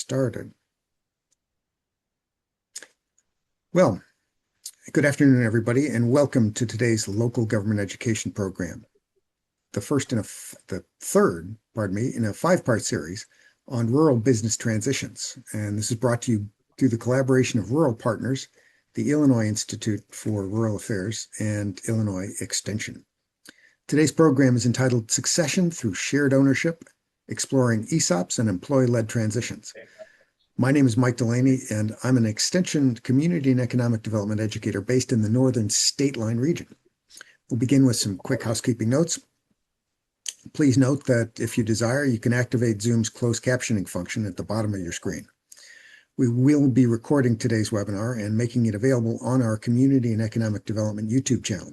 started. Well, good afternoon, everybody, and welcome to today's local government education program, the third, in a five-part series on rural business transitions. And this is brought to you through the collaboration of Rural Partners, the Illinois Institute for Rural Affairs, and Illinois Extension. Today's program is entitled Succession Through Shared Ownership, Exploring ESOPs and Employee-Led Transitions. My name is Mike Delaney, and I'm an Extension Community and Economic Development Educator based in the Northern State Line region. We'll begin with some quick housekeeping notes. Please note that if you desire, you can activate Zoom's closed captioning function at the bottom of your screen. We will be recording today's webinar and making it available on our Community and Economic Development YouTube channel.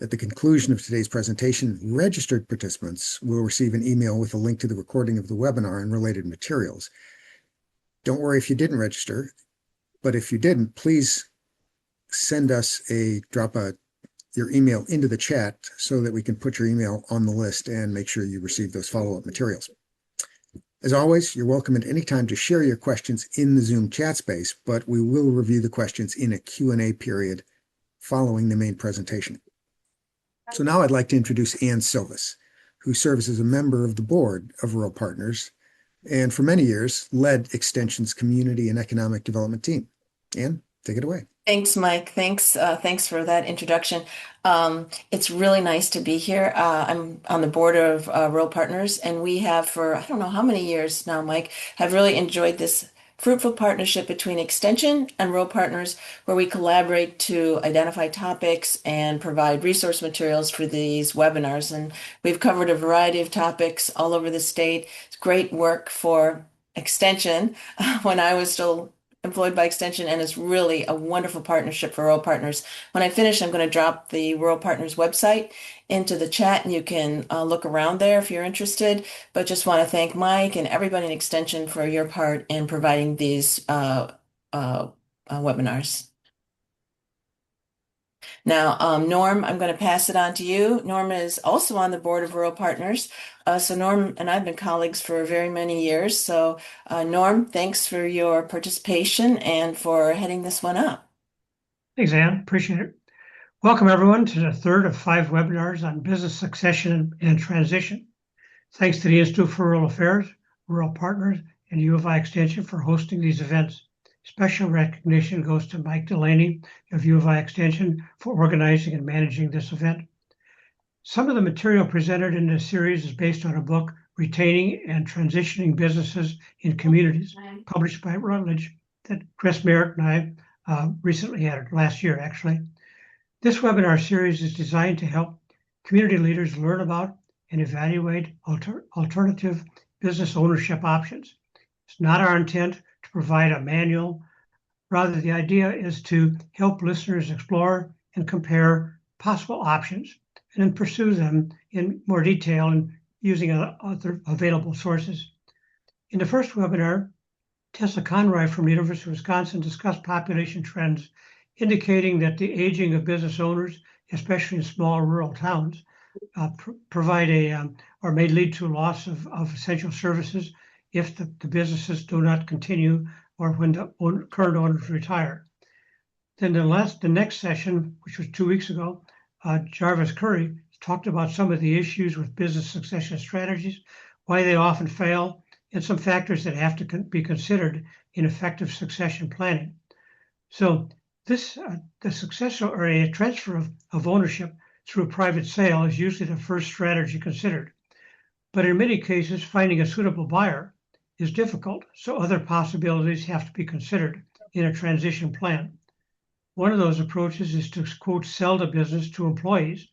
At the conclusion of today's presentation, registered participants will receive an email with a link to the recording of the webinar and related materials. Don't worry if you didn't register, but if you didn't, please send us your email into the chat so that we can put your email on the list and make sure you receive those follow-up materials. As always, you're welcome at any time to share your questions in the Zoom chat space, but we will review the questions in a Q&A period following the main presentation. So now I'd like to introduce Ann Silvis, who serves as a member of the board of Rural Partners and for many years led Extension's community and economic development team. Ann, take it away. Thanks, Mike. Thanks for that introduction. It's really nice to be here. I'm on the board of Rural Partners, and we have for I don't know how many years now, Mike, have really enjoyed this fruitful partnership between Extension and Rural Partners, where we collaborate to identify topics and provide resource materials for these webinars. And we've covered a variety of topics all over the state. It's great work for Extension when I was still employed by Extension, and it's really a wonderful partnership for Rural Partners. When I finish, I'm going to drop the Rural Partners website into the chat, and you can look around there if you're interested. But just want to thank Mike and everybody in Extension for your part in providing these webinars. Now, Norm, I'm going to pass it on to you. Norm is also on the board of Rural Partners. So Norm and I've been colleagues for very many years. So Norm, thanks for your participation and for heading this one up. Thanks, Ann. Appreciate it. Welcome, everyone, to the third of 5 webinars on business succession and transition. Thanks to the Institute for Rural Affairs, Rural Partners, and U of I Extension for hosting these events. Special recognition goes to Mike Delaney of U of I Extension for organizing and managing this event. Some of the material presented in this series is based on a book, Retaining and Transitioning Businesses in Communities, published by Routledge, that Chris Merritt and I recently had last year, actually. This webinar series is designed to help community leaders learn about and evaluate alternative business ownership options. It's not our intent to provide a manual. Rather, the idea is to help listeners explore and compare possible options and then pursue them in more detail and using other available sources. In the first webinar, Tessa Conroy from the University of Wisconsin discussed population trends indicating that the aging of business owners, especially in small rural towns, or may lead to a loss of essential services if the businesses do not continue or when the current owners retire. Then the next session, which was 2 weeks ago, Jarvis Curry talked about some of the issues with business succession strategies, why they often fail, and some factors that have to be considered in effective succession planning. So the succession or a transfer of ownership through a private sale is usually the first strategy considered. But in many cases, finding a suitable buyer is difficult, so other possibilities have to be considered in a transition plan. One of those approaches is to, quote, sell the business to employees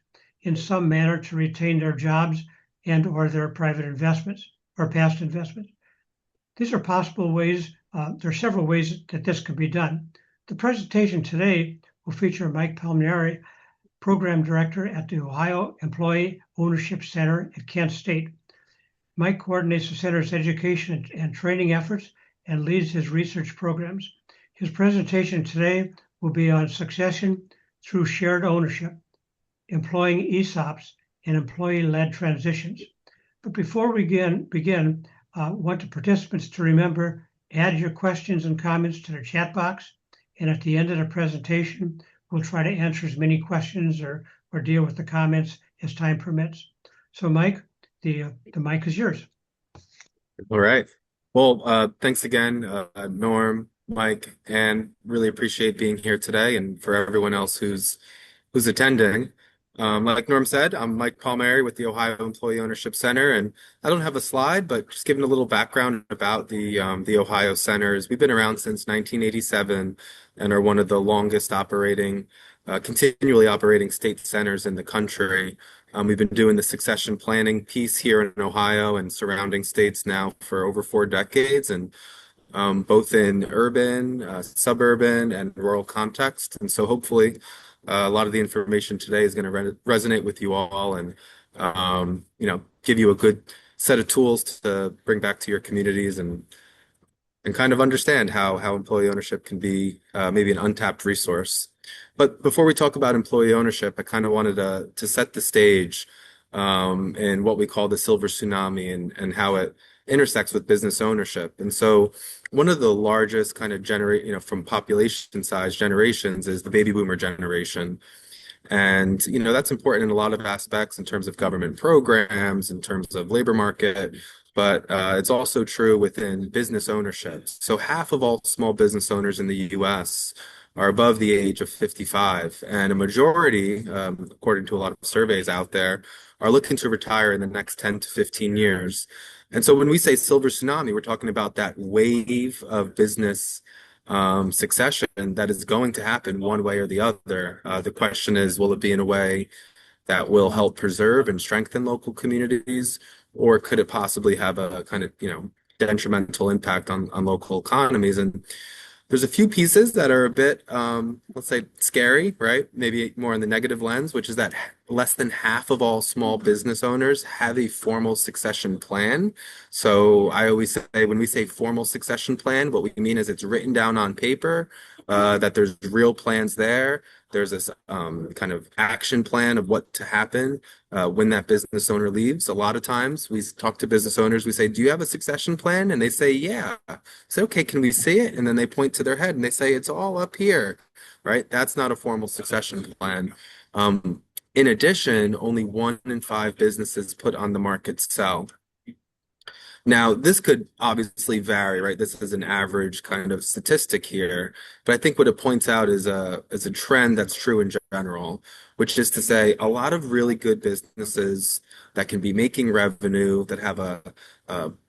in some manner to retain their jobs and or their private investments or past investments. These are possible ways. There are several ways that this could be done. The presentation today will feature Mike Palmieri, Program Director at the Ohio Employee Ownership Center at Kent State. Mike coordinates the center's education and training efforts and leads his research programs. His presentation today will be on succession through shared ownership, employing ESOPs, and employee-led transitions. But before we begin, I want the participants to remember add your questions and comments to the chat box. And at the end of the presentation, we'll try to answer as many questions or deal with the comments as time permits. So Mike, the mic is yours. All right. Well, thanks again, Norm, Mike, and really appreciate being here today, and for everyone else who's attending. Like Norm said, I'm Mike Palmieri with the Ohio Employee Ownership Center, and I don't have a slide, but just giving a little background about the Ohio centers. We've been around since 1987 and are one of the longest operating, continually operating state centers in the country. We've been doing the succession planning piece here in Ohio and surrounding states now for over 4 decades, and both in urban, suburban, and rural context. And so hopefully a lot of the information today is going to resonate with you all and give you a good set of tools to bring back to your communities and kind of understand how employee ownership can be maybe an untapped resource. But before we talk about employee ownership, I kind of wanted to set the stage in what we call the silver tsunami and how it intersects with business ownership. And so one of the largest kind of from population size generations is the baby boomer generation. And, that's important in a lot of aspects in terms of government programs, in terms of labor market, but it's also true within business ownership. So half of all small business owners in the US are above the age of 55, and a majority, according to a lot of surveys out there, are looking to retire in the next 10 to 15 years. And so when we say silver tsunami, we're talking about that wave of business succession that is going to happen one way or the other. The question is, will it be in a way that will help preserve and strengthen local communities, or could it possibly have a kind of, detrimental impact on local economies? And there's a few pieces that are a bit, let's say, scary, right? Maybe more in the negative lens, which is that less than half of all small business owners have a formal succession plan. So I always say, when we say formal succession plan, what we mean is it's written down on paper, that there's real plans there. There's this kind of action plan of what to happen when that business owner leaves. A lot of times we talk to business owners, we say, do you have a succession plan? And they say, yeah. Say, okay, can we see it? And then they point to their head and they say, it's all up here, right? That's not a formal succession plan. In addition, only 1 in 5 businesses put on the market sell. Now, this could obviously vary, right? This is an average kind of statistic here, but I think what it points out is a trend that's true in general, which is to say a lot of really good businesses that can be making revenue, that have a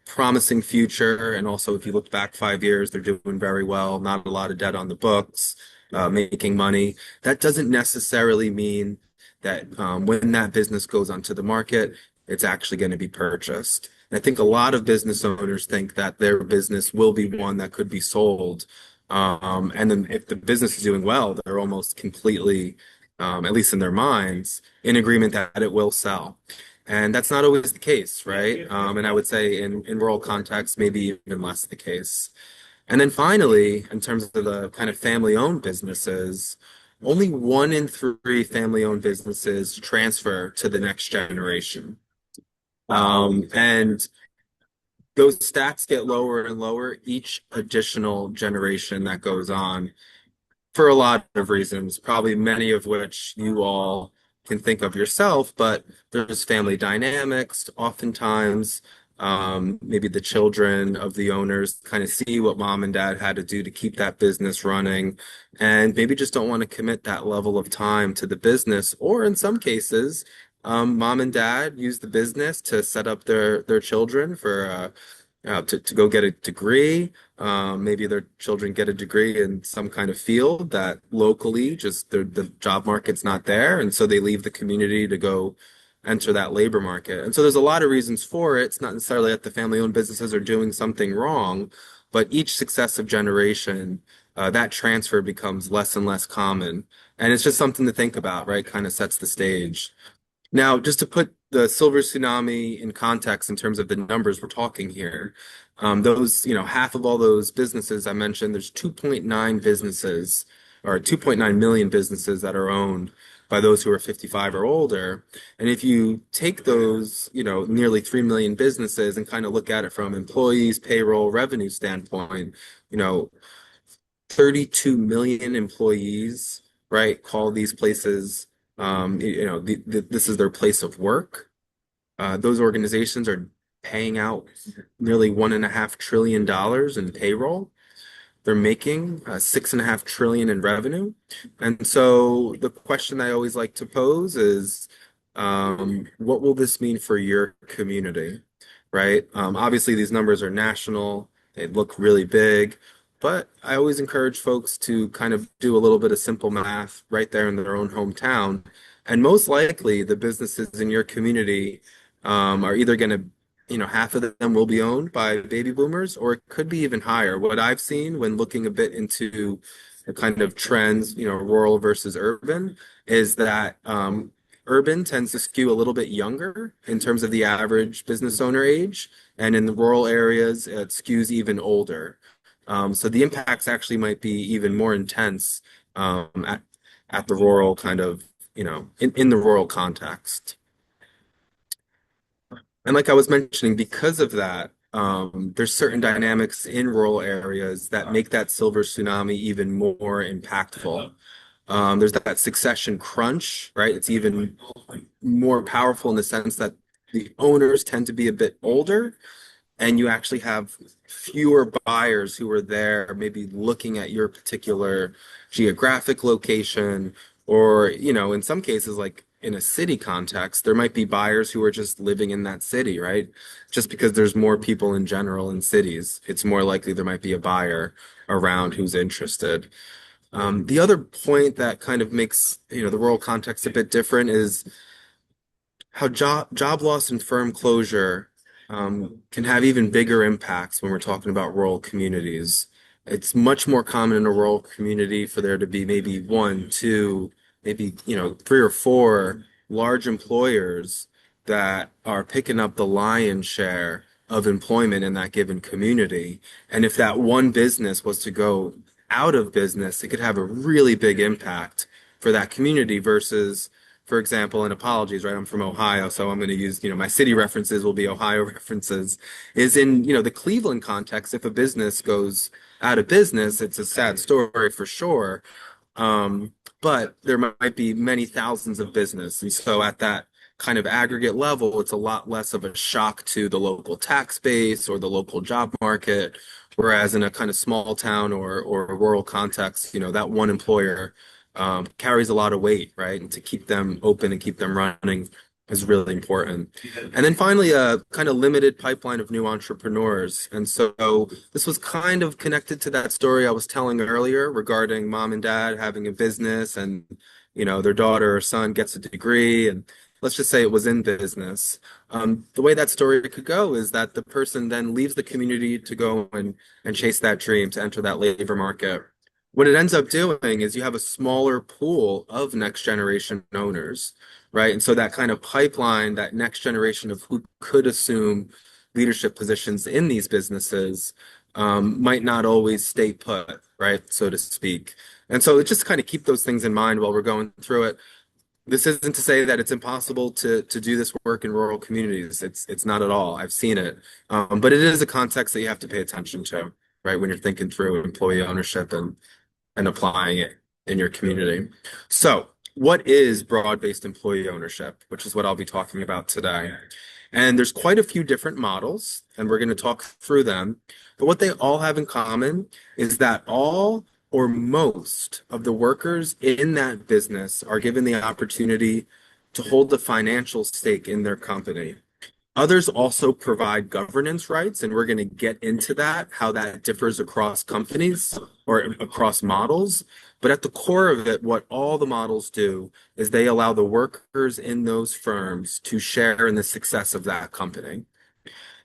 promising future, and also if you look back 5 years, they're doing very well, not a lot of debt on the books, making money. That doesn't necessarily mean that when that business goes onto the market, it's actually going to be purchased. And I think a lot of business owners think that their business will be one that could be sold. And then if the business is doing well, they're almost completely, at least in their minds, in agreement that it will sell. And that's not always the case, right? And I would say in rural contexts, maybe even less the case. And then finally, in terms of the kind of family-owned businesses, only 1 in 3 family-owned businesses transfer to the next generation. And those stats get lower and lower each additional generation that goes on for a lot of reasons, probably many of which you all can think of yourself, but there's family dynamics. Oftentimes, maybe the children of the owners kind of see what mom and dad had to do to keep that business running, and maybe just don't want to commit that level of time to the business. Or in some cases, mom and dad use the business to set up their children for to go get a degree. Maybe their children get a degree in some kind of field that locally just the job market's not there, and so they leave the community to go enter that labor market. And so there's a lot of reasons for it. It's not necessarily that the family-owned businesses are doing something wrong, but each successive generation, that transfer becomes less and less common. And it's just something to think about, right? Kind of sets the stage. Now, just to put the silver tsunami in context in terms of the numbers we're talking here, those, half of all those businesses I mentioned, there's 2.9 businesses or 2.9 million businesses that are owned by those who are 55 or older. And if you take those, nearly 3 million businesses and kind of look at it from employees, payroll, revenue standpoint, you know, 32 million employees, right, call these places, this is their place of work. Those organizations are paying out nearly $1.5 trillion in payroll. They're making 6.5 trillion in revenue. And so the question I always like to pose is, what will this mean for your community? Right? Obviously, these numbers are national, they look really big, but I always encourage folks to kind of do a little bit of simple math right there in their own hometown. And most likely, the businesses in your community are either going to, half of them will be owned by baby boomers, or it could be even higher. What I've seen when looking a bit into the kind of trends, rural versus urban, is that urban tends to skew a little bit younger in terms of the average business owner age, and in the rural areas, it skews even older. So the impacts actually might be even more intense at the rural kind of, in the rural context. And like I was mentioning, because of that, there's certain dynamics in rural areas that make that silver tsunami even more impactful. There's that succession crunch, right? It's even more powerful in the sense that the owners tend to be a bit older, and you actually have fewer buyers who are there, maybe looking at your particular geographic location, or, in some cases, like in a city context, there might be buyers who are just living in that city, right? Just because there's more people in general in cities, it's more likely there might be a buyer around who's interested. The other point that kind of makes, the rural context a bit different is how job loss and firm closure can have even bigger impacts when we're talking about rural communities. It's much more common in a rural community for there to be maybe one, two, maybe, three or four large employers that are picking up the lion's share of employment in that given community. And if that one business was to go out of business, it could have a really big impact for that community versus, for example, and apologies, right? I'm from Ohio, so I'm going to use, my city references will be Ohio references, is in, the Cleveland context, if a business goes out of business, it's a sad story for sure. But there might be many thousands of business. And so at that kind of aggregate level, it's a lot less of a shock to the local tax base or the local job market. Whereas in a kind of small town or a rural context, that one employer carries a lot of weight, right? And to keep them open and keep them running is really important. And then finally, a kind of limited pipeline of new entrepreneurs. And so this was kind of connected to that story I was telling earlier regarding mom and dad having a business and, their daughter or son gets a degree. And let's just say it was in business. The way that story could go is that the person then leaves the community to go and chase that dream, to enter that labor market. What it ends up doing is you have a smaller pool of next generation owners, right? And so that kind of pipeline, that next generation of who could assume leadership positions in these businesses, might not always stay put, right? So to speak. And so just kind of keep those things in mind while we're going through it. This isn't to say that it's impossible to do this work in rural communities. It's not at all. I've seen it. But it is a context that you have to pay attention to, right? When you're thinking through employee ownership and applying it in your community. So, what is broad-based employee ownership, which is what I'll be talking about today. And there's quite a few different models, and we're going to talk through them. But what they all have in common is that all or most of the workers in that business are given the opportunity to hold a financial stake in their company. Others also provide governance rights, and we're going to get into that, how that differs across companies or across models. But at the core of it, what all the models do is they allow the workers in those firms to share in the success of that company.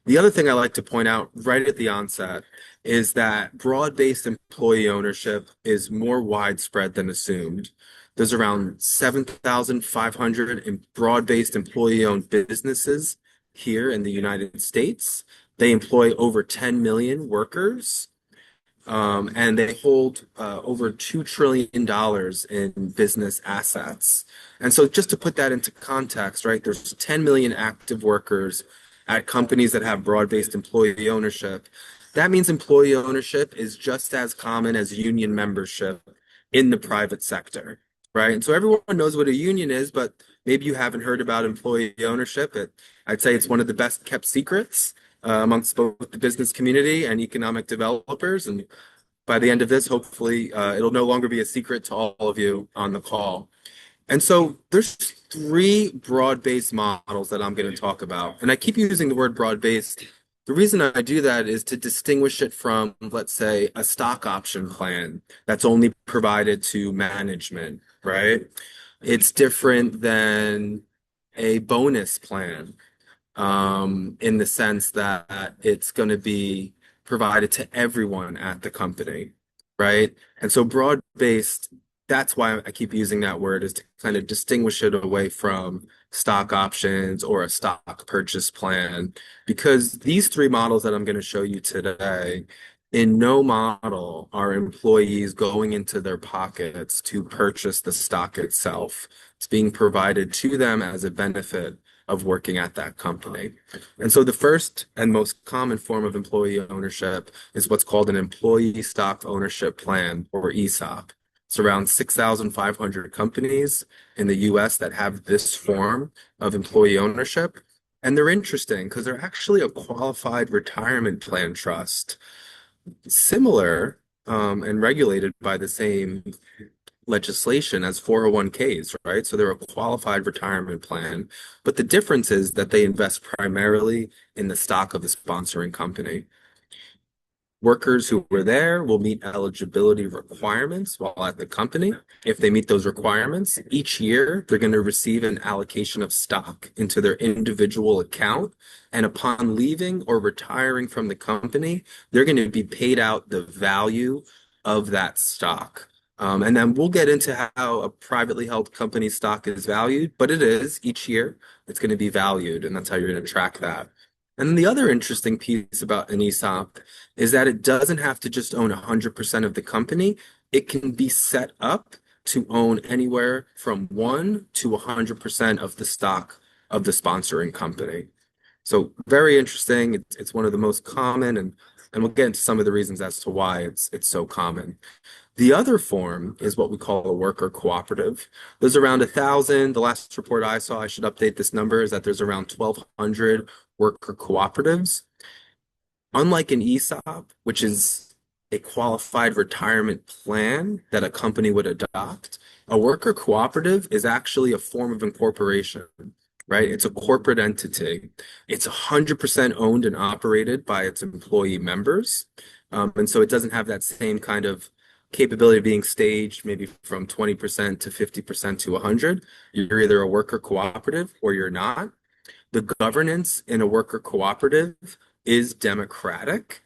The other thing I like to point out right at the onset is that broad-based employee ownership is more widespread than assumed. There's around 7,500 broad-based employee-owned businesses here in the United States. They employ over 10 million workers. and they hold over $2 trillion in business assets. And so, just to put that into context, right, there's 10 million active workers at companies that have broad-based employee ownership. That means employee ownership is just as common as union membership in the private sector, right? And so everyone knows what a union is, but maybe you haven't heard about employee ownership. I'd say it's one of the best kept secrets amongst both the business community and economic developers. And by the end of this, hopefully, it'll no longer be a secret to all of you on the call. And so there's three broad-based models that I'm going to talk about. And I keep using the word broad-based. The reason I do that is to distinguish it from, let's say, a stock option plan that's only provided to management, right? It's different than a bonus plan in the sense that it's going to be provided to everyone at the company, right? And so broad-based, that's why I keep using that word, is to kind of distinguish it away from stock options or a stock purchase plan, because these three models that I'm going to show you today, in no model are employees going into their pockets to purchase the stock itself. It's being provided to them as a benefit of working at that company. And so the first and most common form of employee ownership is what's called an employee stock ownership plan, or ESOP. It's around 6,500 companies in the US that have this form of employee ownership. And they're interesting because they're actually a qualified retirement plan trust, similar and regulated by the same legislation as 401ks, right? So they're a qualified retirement plan. But the difference is that they invest primarily in the stock of the sponsoring company. Workers who were there will meet eligibility requirements while at the company. If they meet those requirements, each year they're going to receive an allocation of stock into their individual account. And upon leaving or retiring from the company, they're going to be paid out the value of that stock. And then we'll get into how a privately held company stock is valued, but it is each year it's going to be valued, and that's how you're going to track that. And then the other interesting piece about an ESOP is that it doesn't have to just own 100% of the company. It can be set up to own anywhere from 1 to 100% of the stock of the sponsoring company. So very interesting. It's one of the most common, and we'll get into some of the reasons as to why it's so common. The other form is what we call a worker cooperative. There's around 1,000. The last report I saw, I should update this number, is that there's around 1,200 worker cooperatives. Unlike an ESOP, which is a qualified retirement plan that a company would adopt, a worker cooperative is actually a form of incorporation, right? It's a corporate entity. It's 100% owned and operated by its employee members. And so it doesn't have that same kind of capability of being staged maybe from 20% to 50% to 100. You're either a worker cooperative or you're not. The governance in a worker cooperative is democratic.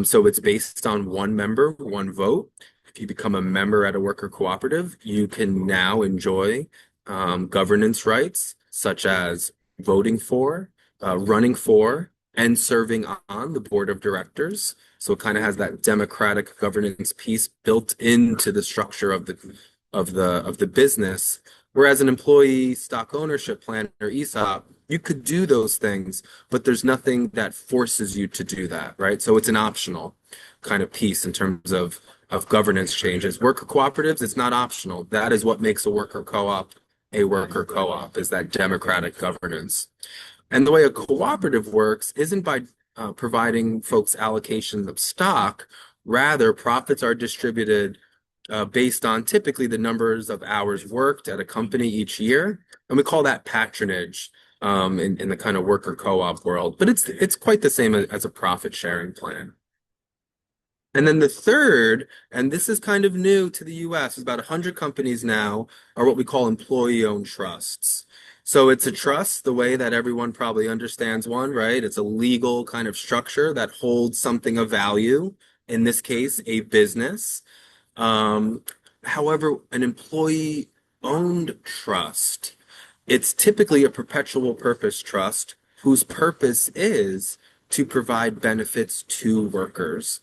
So it's based on one member, one vote. If you become a member at a worker cooperative, you can now enjoy governance rights such as voting for, running for, and serving on the board of directors. So it kind of has that democratic governance piece built into the structure of the business. Whereas an employee stock ownership plan, or ESOP, you could do those things, but there's nothing that forces you to do that, right? So it's an optional kind of piece in terms of governance changes. Worker cooperatives, it's not optional. That is what makes a worker co-op, is that democratic governance. And the way a cooperative works isn't by providing folks allocations of stock. Rather, profits are distributed based on typically the numbers of hours worked at a company each year. And we call that patronage in the kind of worker co-op world. But it's quite the same as a profit sharing plan. And then the third, and this is kind of new to the US, is about 100 companies now are what we call employee-owned trusts. So it's a trust the way that everyone probably understands one, right? It's a legal kind of structure that holds something of value, in this case, a business. However, an employee-owned trust, it's typically a perpetual purpose trust whose purpose is to provide benefits to workers.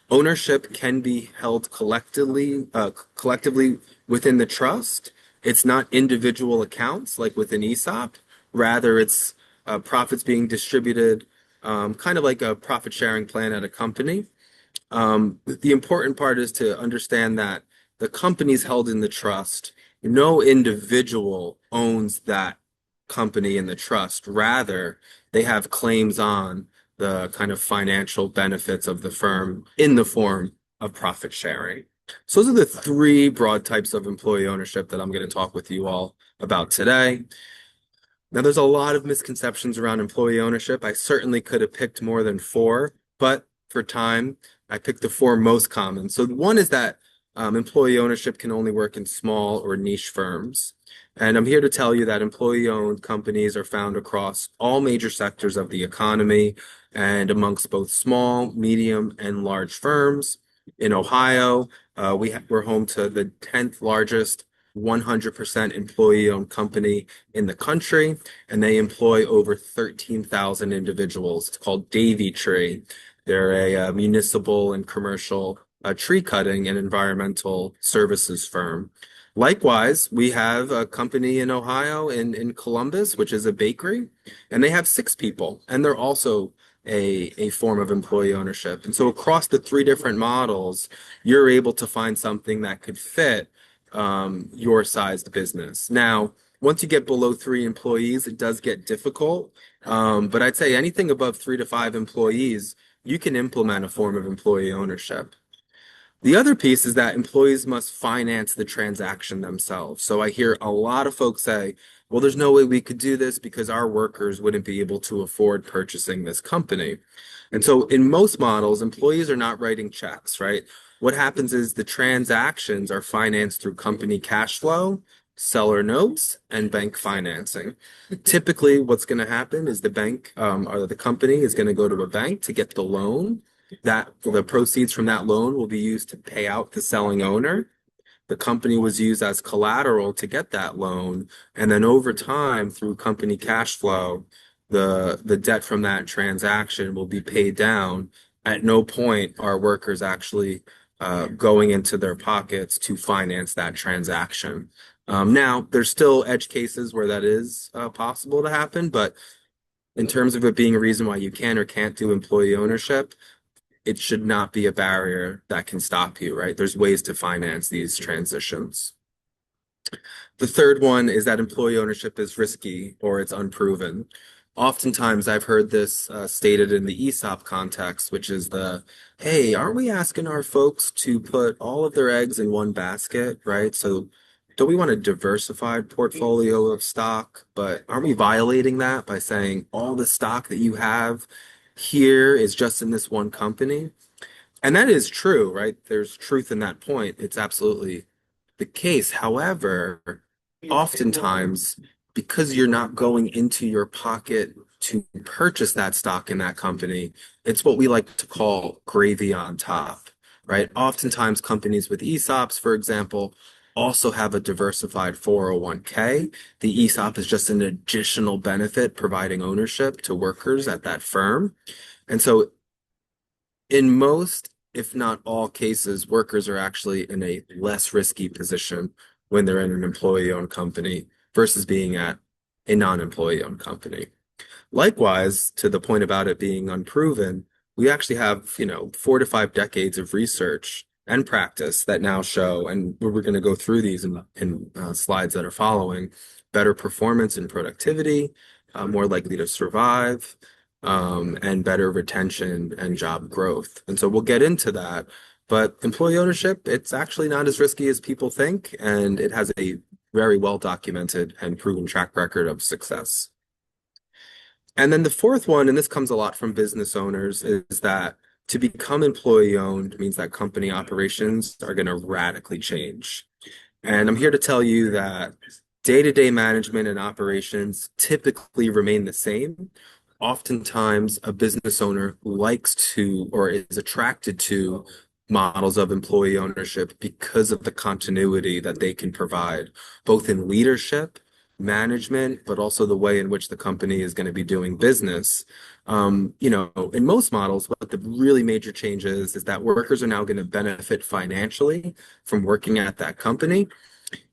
Ownership can be held collectively within the trust. It's not individual accounts like with an ESOP. Rather, it's profits being distributed, kind of like a profit sharing plan at a company. The important part is to understand that the company's held in the trust. No individual owns that company in the trust. Rather, they have claims on the kind of financial benefits of the firm in the form of profit sharing. So those are the three broad types of employee ownership that I'm going to talk with you all about today. Now, there's a lot of misconceptions around employee ownership. I certainly could have picked more than four, but for time, I picked the four most common. So one is that employee ownership can only work in small or niche firms. And I'm here to tell you that employee-owned companies are found across all major sectors of the economy and amongst both small, medium, and large firms. In Ohio, we're home to the 10th largest 100% employee-owned company in the country, and they employ over 13,000 individuals. It's called Davy Tree. They're a municipal and commercial tree cutting and environmental services firm. Likewise, we have a company in Ohio in Columbus, which is a bakery, and they have six people, and they're also a form of employee ownership. And so across the three different models, you're able to find something that could fit your sized business. Now, once you get below three employees, it does get difficult. But I'd say anything above 3 to 5 employees, you can implement a form of employee ownership. The other piece is that employees must finance the transaction themselves. So I hear a lot of folks say, well, there's no way we could do this because our workers wouldn't be able to afford purchasing this company. And so in most models, employees are not writing checks, right? What happens is the transactions are financed through company cash flow, seller notes, and bank financing. Typically, what's going to happen is the bank or the company is going to go to a bank to get the loan. That the proceeds from that loan will be used to pay out the selling owner. The company was used as collateral to get that loan, and then over time, through company cash flow, the debt from that transaction will be paid down. At no point are workers actually going into their pockets to finance that transaction. Now, there's still edge cases where that is possible to happen, but in terms of it being a reason why you can or can't do employee ownership, it should not be a barrier that can stop you, right? There's ways to finance these transitions. The third one is that employee ownership is risky or it's unproven. Oftentimes, I've heard this stated in the ESOP context, which is hey, aren't we asking our folks to put all of their eggs in one basket, right? So don't we want a diversified portfolio of stock, but aren't we violating that by saying all the stock that you have here is just in this one company? And that is true, right? There's truth in that point. It's absolutely the case. However, oftentimes, because you're not going into your pocket to purchase that stock in that company, it's what we like to call gravy on top, right? Oftentimes, companies with ESOPs, for example, also have a diversified 401k. The ESOP is just an additional benefit providing ownership to workers at that firm. And so in most, if not all cases, workers are actually in a less risky position when they're in an employee-owned company versus being at a non-employee-owned company. Likewise, to the point about it being unproven, we actually have, 4 to 5 decades of research and practice that now show, and we're going to go through these in slides that are following, better performance and productivity, more likely to survive, and better retention and job growth. And so we'll get into that. But employee ownership, it's actually not as risky as people think, and it has a very well documented and proven track record of success. And then the fourth one, and this comes a lot from business owners, is that to become employee owned means that company operations are going to radically change. And I'm here to tell you that day-to-day management and operations typically remain the same. Oftentimes, a business owner likes to or is attracted to models of employee ownership because of the continuity that they can provide, both in leadership, management, but also the way in which the company is going to be doing business. In most models, what the really major change is that workers are now going to benefit financially from working at that company.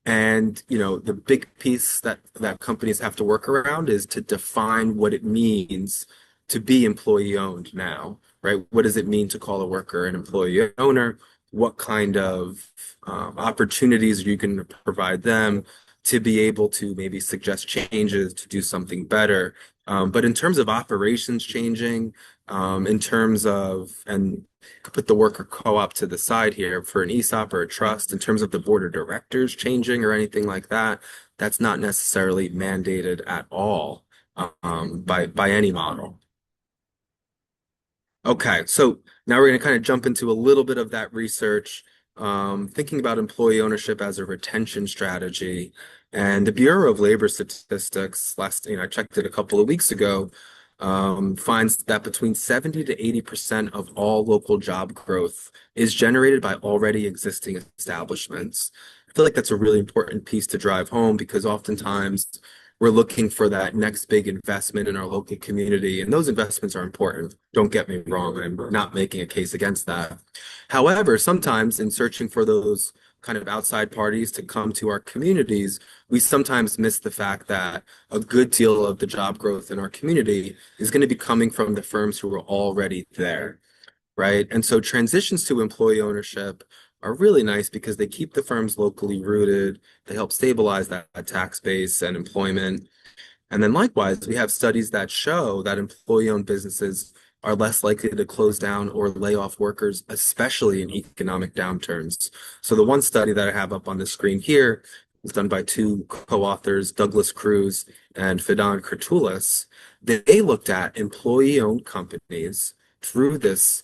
And, the big piece that companies have to work around is to define what it means to be employee owned now, right? What does it mean to call a worker an employee owner? What kind of opportunities you can provide them to be able to maybe suggest changes to do something better. But in terms of operations changing, in terms of, and put the worker co-op to the side here for an ESOP or a trust in terms of the board of directors changing or anything like that. That's not necessarily mandated at all by any model. Okay, so now we're going to kind of jump into a little bit of that research, thinking about employee ownership as a retention strategy. And the Bureau of Labor Statistics, I checked it a couple of weeks ago, finds that between 70 to 80% of all local job growth is generated by already existing establishments. I feel like that's a really important piece to drive home because oftentimes we're looking for that next big investment in our local community, and those investments are important. Don't get me wrong, I'm not making a case against that. However, sometimes in searching for those kind of outside parties to come to our communities, we sometimes miss the fact that a good deal of the job growth in our community is going to be coming from the firms who are already there, right? And so transitions to employee ownership are really nice because they keep the firms locally rooted, they help stabilize that tax base and employment. And then likewise, we have studies that show that employee-owned businesses are less likely to close down or lay off workers, especially in economic downturns. So the one study that I have up on the screen here was done by two co-authors, Douglas Cruz and Fidan Kurtulis. They looked at employee-owned companies through this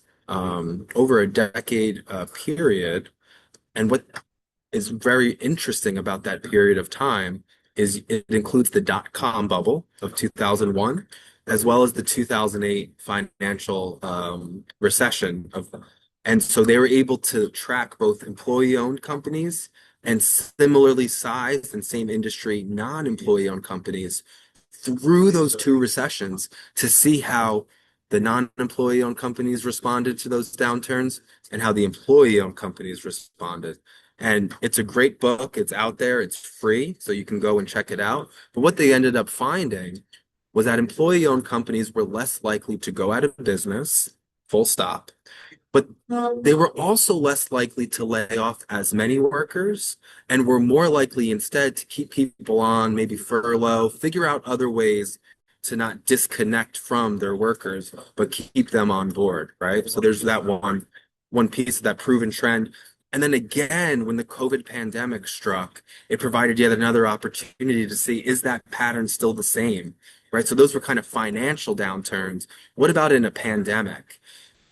over a decade period. And what is very interesting about that period of time is it includes the dot-com bubble of 2001, as well as the 2008 financial recession and so they were able to track both employee-owned companies and similarly sized and same industry non-employee owned companies through those two recessions to see how the non-employee owned companies responded to those downturns and how the employee owned companies responded. And it's a great book. It's out there. It's free, so you can go and check it out. But what they ended up finding was that employee-owned companies were less likely to go out of business, full stop. But they were also less likely to lay off as many workers and were more likely instead to keep people on, maybe furlough, figure out other ways to not disconnect from their workers, but keep them on board, right? So there's that one piece of that proven trend. And then again, when the COVID pandemic struck, it provided yet another opportunity to see, is that pattern still the same, right? So those were kind of financial downturns. What about in a pandemic?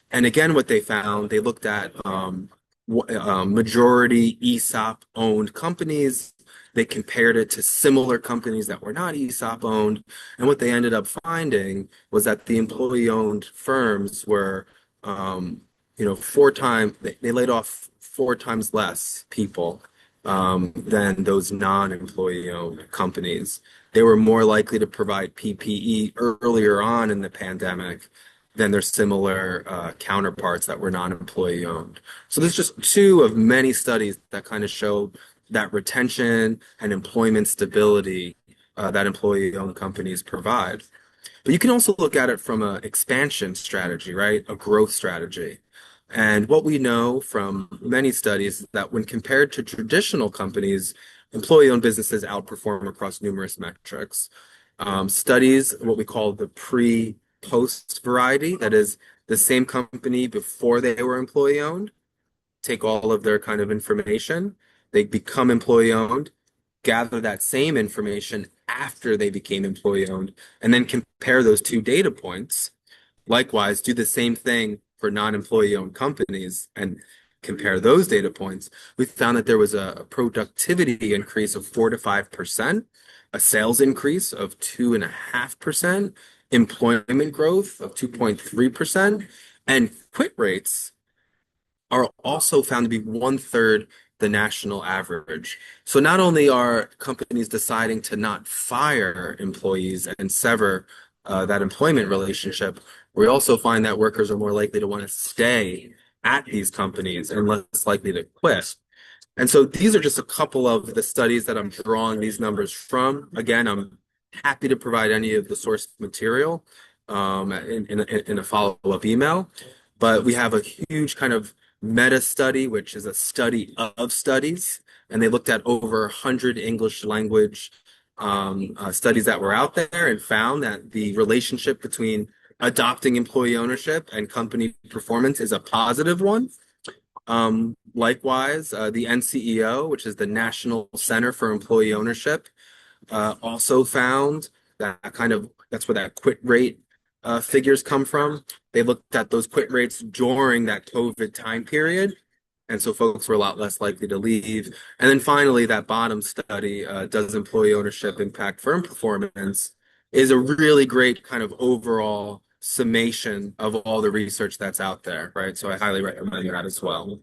And again, what they found, they looked at majority ESOP owned companies. They compared it to similar companies that were not ESOP owned. And what they ended up finding was that the employee owned firms were, four times, they laid off four times less people than those non-employee owned companies. They were more likely to provide PPE earlier on in the pandemic than their similar counterparts that were non-employee owned. So there's just two of many studies that kind of show that retention and employment stability that employee-owned companies provide. But you can also look at it from an expansion strategy, right? A growth strategy. And what we know from many studies is that when compared to traditional companies, employee-owned businesses outperform across numerous metrics. Studies, what we call the pre-post variety, that is the same company before they were employee-owned, take all of their kind of information, they become employee-owned, gather that same information after they became employee-owned, and then compare those two data points. Likewise, do the same thing for non-employee owned companies and compare those data points. We found that there was a productivity increase of 4 to 5%, a sales increase of 2.5%, employment growth of 2.3%, and quit rates are also found to be one third the national average. So not only are companies deciding to not fire employees and sever that employment relationship, we also find that workers are more likely to want to stay at these companies and less likely to quit. And so these are just a couple of the studies that I'm drawing these numbers from. Again, I'm happy to provide any of the source material in a follow-up email. But we have a huge kind of meta study, which is a study of studies. And they looked at over 100 English language studies that were out there and found that the relationship between adopting employee ownership and company performance is a positive one. Likewise, the NCEO, which is the National Center for Employee Ownership, also found that that's where that quit rate figures come from. They looked at those quit rates during that COVID time period. And so folks were a lot less likely to leave. And then finally, that bottom study, does employee ownership impact firm performance, is a really great kind of overall summation of all the research that's out there, right? So I highly recommend that as well.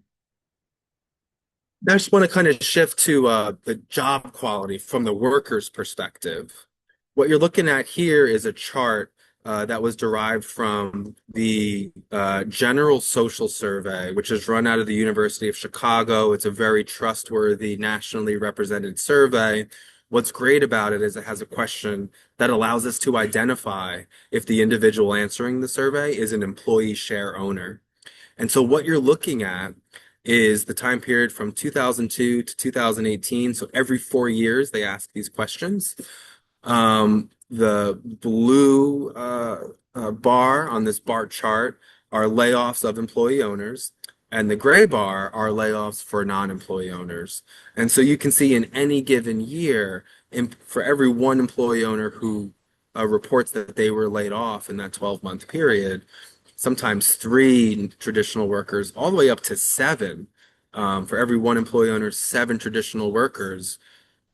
I just want to kind of shift to the job quality from the worker's perspective. What you're looking at here is a chart that was derived from the General Social Survey, which is run out of the University of Chicago. It's a very trustworthy, nationally represented survey. What's great about it is it has a question that allows us to identify if the individual answering the survey is an employee share owner. And so what you're looking at is the time period from 2002 to 2018. So every 4 years, they ask these questions. The blue bar on this bar chart are layoffs of employee owners, and the gray bar are layoffs for non-employee owners. And so you can see in any given year, for every one employee owner who reports that they were laid off in that 12-month period, sometimes three traditional workers, all the way up to seven. For every one employee owner, seven traditional workers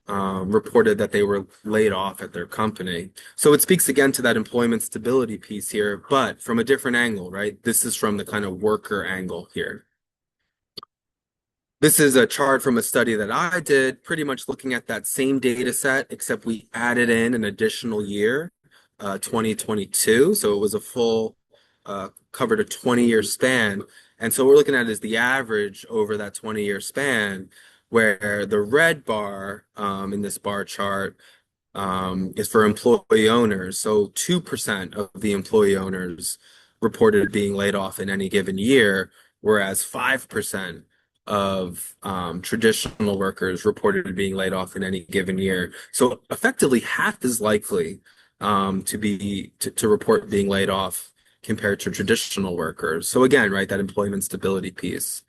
reported that they were laid off at their company. So it speaks again to that employment stability piece here, but from a different angle, right? This is from the kind of worker angle here. This is a chart from a study that I did, pretty much looking at that same data set, except we added in an additional year, 2022. So it was a full, covered a 20-year span. And so what we're looking at is the average over that 20-year span, where the red bar in this bar chart is for employee owners. So 2% of the employee owners reported being laid off in any given year, whereas 5% of traditional workers reported being laid off in any given year. So effectively half as likely to report being laid off compared to traditional workers. So again, right, that employment stability piece.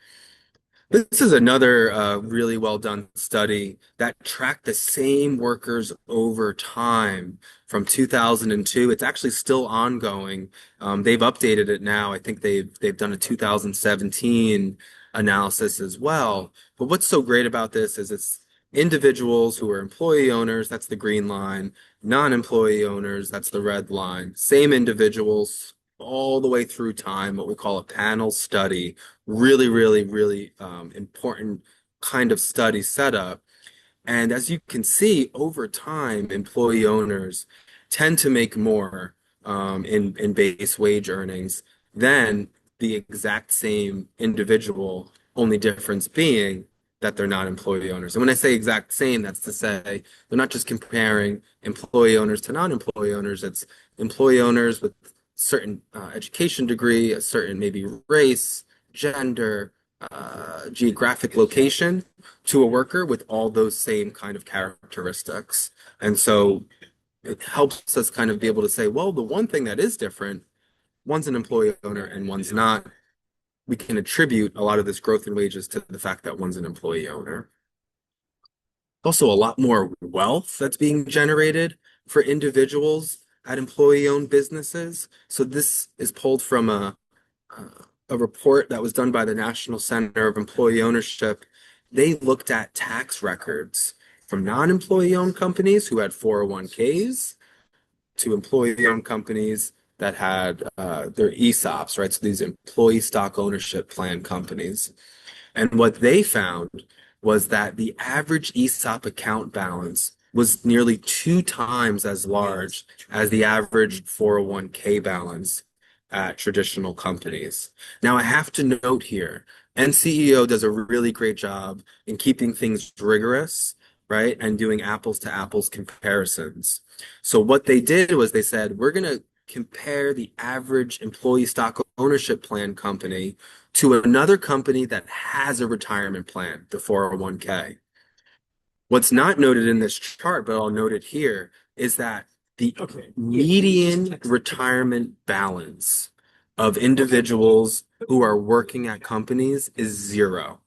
This is another really well done study that tracked the same workers over time from 2002. It's actually still ongoing. They've updated it now. I think they've done a 2017 analysis as well. But what's so great about this is it's individuals who are employee owners, that's the green line, non-employee owners, that's the red line, same individuals all the way through time, what we call a panel study. Really, really, really important kind of study setup. And as you can see, over time, employee owners tend to make more in base wage earnings than the exact same individual, only difference being that they're not employee owners. And when I say exact same, that's to say they're not just comparing employee owners to non-employee owners, it's employee owners with certain education degree, a certain maybe race, gender, geographic location to a worker with all those same kind of characteristics. And so it helps us kind of be able to say, well, the one thing that is different, one's an employee owner and one's not. We can attribute a lot of this growth in wages to the fact that one's an employee owner. Also, a lot more wealth that's being generated for individuals at employee-owned businesses. So this is pulled from a report that was done by the National Center of Employee Ownership. They looked at tax records from non-employee owned companies who had 401ks to employee owned companies that had their ESOPs, right? So these employee stock ownership plan companies. And what they found was that the average ESOP account balance was nearly 2 times as large as the average 401k balance at traditional companies. Now, I have to note here, NCEO does a really great job in keeping things rigorous, right? And doing apples to apples comparisons. So what they did was they said, we're going to compare the average employee stock ownership plan company to another company that has a retirement plan, the 401k. What's not noted in this chart, but I'll note it here, is that the median retirement balance of individuals who are working at companies is zero.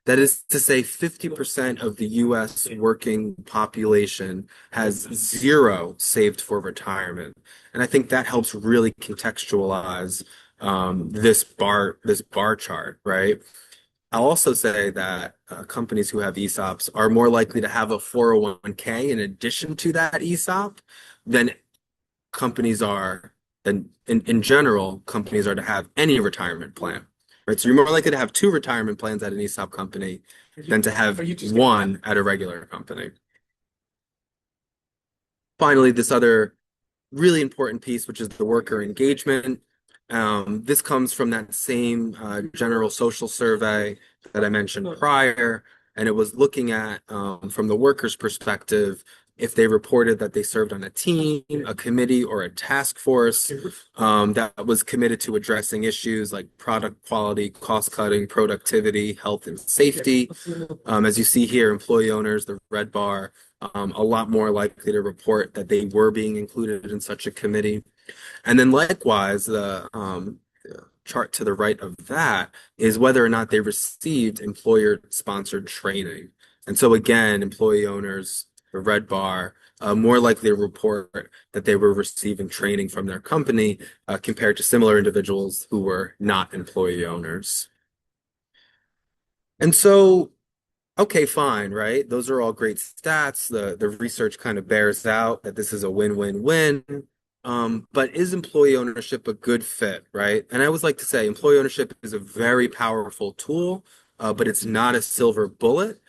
That is to say, 50% of the US working population has zero saved for retirement. And I think that helps really contextualize this bar chart, right? I'll also say that companies who have ESOPs are more likely to have a 401k in addition to that ESOP than companies are, than in general, companies are to have any retirement plan, right? So you're more likely to have two retirement plans at an ESOP company than to have one at a regular company. Finally, this other really important piece, which is the worker engagement. This comes from that same general social survey that I mentioned prior, and it was looking at, from the workers' perspective, if they reported that they served on a team, a committee, or a task force that was committed to addressing issues like product quality, cost cutting, productivity, health, and safety. As you see here, employee owners, the red bar, a lot more likely to report that they were being included in such a committee. And then likewise, the chart to the right of that is whether or not they received employer-sponsored training. And so again, employee owners, the red bar, more likely to report that they were receiving training from their company compared to similar individuals who were not employee owners. And so okay, fine, right? Those are all great stats. The research kind of bears out that this is a win-win-win. But is employee ownership a good fit, right? And I always like to say employee ownership is a very powerful tool, but it's not a silver bullet.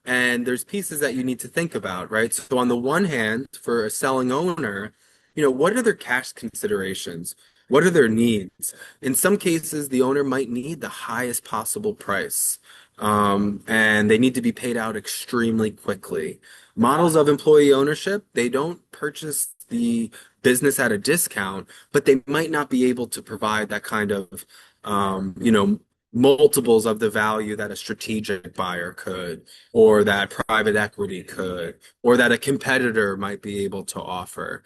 And there's pieces that you need to think about, right? So on the one hand, for a selling owner, what are their cash considerations? What are their needs? In some cases, the owner might need the highest possible price, and they need to be paid out extremely quickly. Models of employee ownership, they don't purchase the business at a discount, but they might not be able to provide that kind of, multiples of the value that a strategic buyer could, or that private equity could, or that a competitor might be able to offer.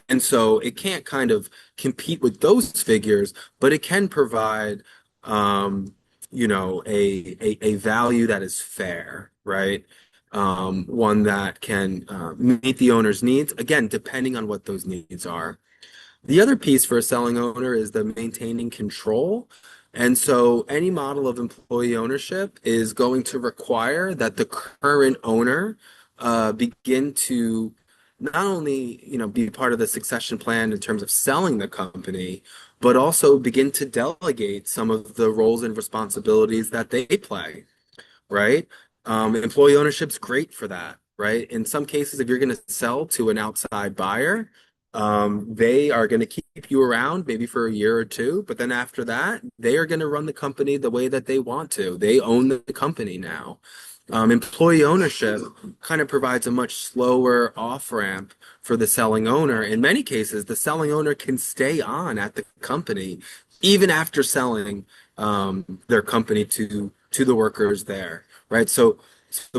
And so it can't kind of compete with those figures, but it can provide, a value that is fair, right? One that can meet the owner's needs, again, depending on what those needs are. The other piece for a selling owner is the maintaining control. And so any model of employee ownership is going to require that the current owner begin to not only, be part of the succession plan in terms of selling the company, but also begin to delegate some of the roles and responsibilities that they play, right? Employee ownership's great for that, right? In some cases, if you're going to sell to an outside buyer, they are going to keep you around maybe for a year or two, but then after that, they are going to run the company the way that they want to. They own the company now. Employee ownership kind of provides a much slower off ramp for the selling owner. In many cases, the selling owner can stay on at the company even after selling their company to the workers there, right? So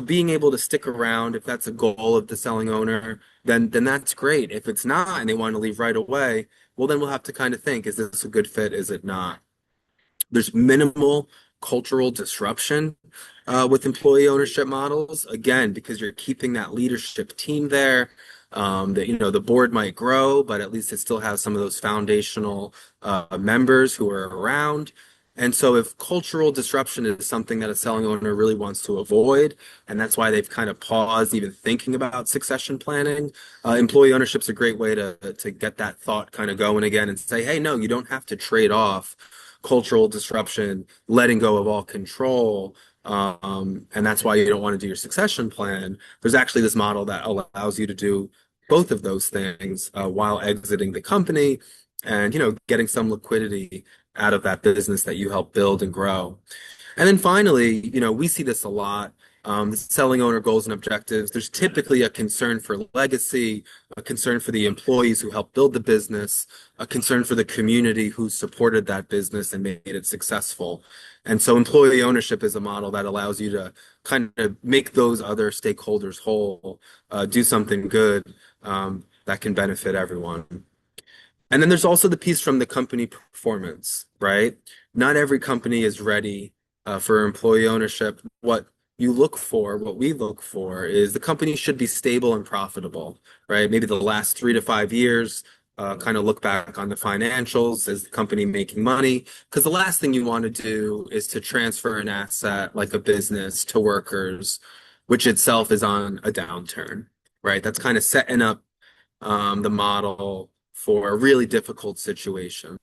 being able to stick around, if that's a goal of the selling owner, then that's great. If it's not and they want to leave right away, well, then we'll have to kind of think, is this a good fit? Is it not? There's minimal cultural disruption with employee ownership models, again, because you're keeping that leadership team there. The board might grow, but at least it still has some of those foundational members who are around. And so if cultural disruption is something that a selling owner really wants to avoid, and that's why they've kind of paused even thinking about succession planning, employee ownership's a great way to get that thought kind of going again and say, hey, no, you don't have to trade off cultural disruption, letting go of all control, and that's why you don't want to do your succession plan. There's actually this model that allows you to do both of those things while exiting the company and, getting some liquidity out of that business that you help build and grow. And then finally, we see this a lot. The selling owner goals and objectives. There's typically a concern for legacy, a concern for the employees who helped build the business, a concern for the community who supported that business and made it successful. And so employee ownership is a model that allows you to kind of make those other stakeholders whole, do something good that can benefit everyone. And then there's also the piece from the company performance, right? Not every company is ready for employee ownership. What we look for is the company should be stable and profitable, right? Maybe the last 3 to 5 years, kind of look back on the financials. Is the company making money? Because the last thing you want to do is to transfer an asset like a business to workers, which itself is on a downturn, right? That's kind of setting up the model for a really difficult situation.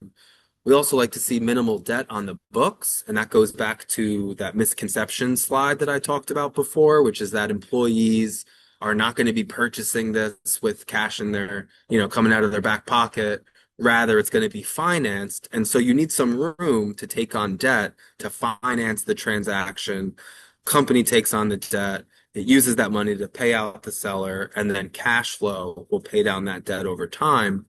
We also like to see minimal debt on the books, and that goes back to that misconception slide that I talked about before, which is that employees are not going to be purchasing this with cash in their, coming out of their back pocket. Rather, it's going to be financed. And so you need some room to take on debt to finance the transaction. Company takes on the debt. It uses that money to pay out the seller, and then cash flow will pay down that debt over time.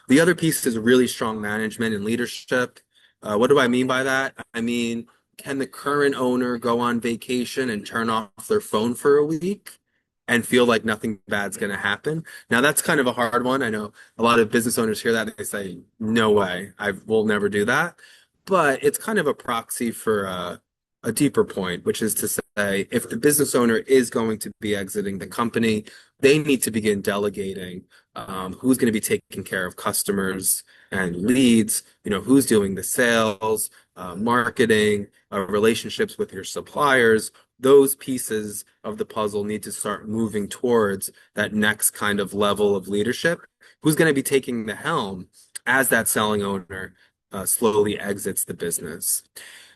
The other piece is really strong management and leadership. What do I mean by that? I mean, can the current owner go on vacation and turn off their phone for a week and feel like nothing bad's going to happen? Now, that's kind of a hard one. I know a lot of business owners hear that and they say, no way, I will never do that. But it's kind of a proxy for a deeper point, which is to say, if the business owner is going to be exiting the company, they need to begin delegating who's going to be taking care of customers and leads, who's doing the sales, marketing, relationships with your suppliers. Those pieces of the puzzle need to start moving towards that next kind of level of leadership. Who's going to be taking the helm as that selling owner slowly exits the business?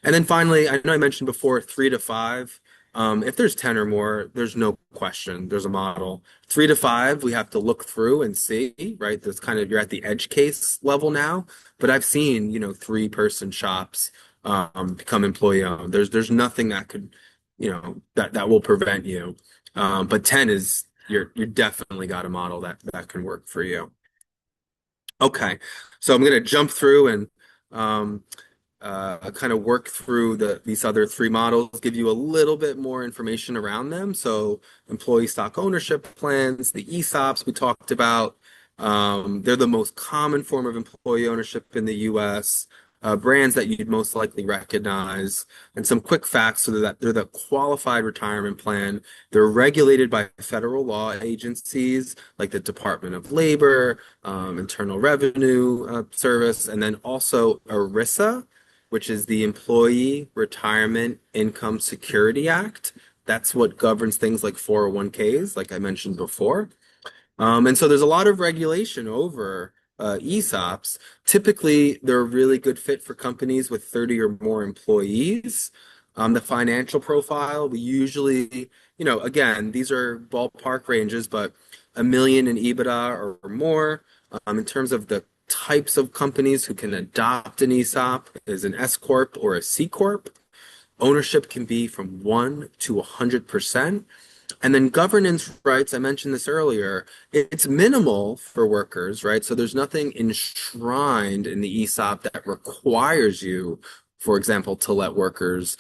And then finally, I know I mentioned before 3 to 5. If there's 10 or more, there's no question. There's a model. 3 to 5, we have to look through and see, right? That's kind of, you're at the edge case level now. But I've seen, 3-person shops become employee owned. There's nothing that could, that will prevent you. But 10 is, you're definitely got a model that can work for you. Okay, so I'm going to jump through and kind of work through these other 3 models, give you a little bit more information around them. So employee stock ownership plans, the ESOPs we talked about, they're the most common form of employee ownership in the US. Brands that you'd most likely recognize. And some quick facts so that they're the qualified retirement plan. They're regulated by federal law agencies like the Department of Labor, Internal Revenue Service, and then also ERISA, which is the Employee Retirement Income Security Act. That's what governs things like 401ks, like I mentioned before. And so there's a lot of regulation over ESOPs. Typically, they're a really good fit for companies with 30 or more employees. The financial profile, we usually, again, these are ballpark ranges, but a million in EBITDA or more. In terms of the types of companies who can adopt an ESOP is an S Corp or a C Corp. Ownership can be from 1 to 100%. And then governance rights, I mentioned this earlier, it's minimal for workers, right? So there's nothing enshrined in the ESOP that requires you, for example, to let workers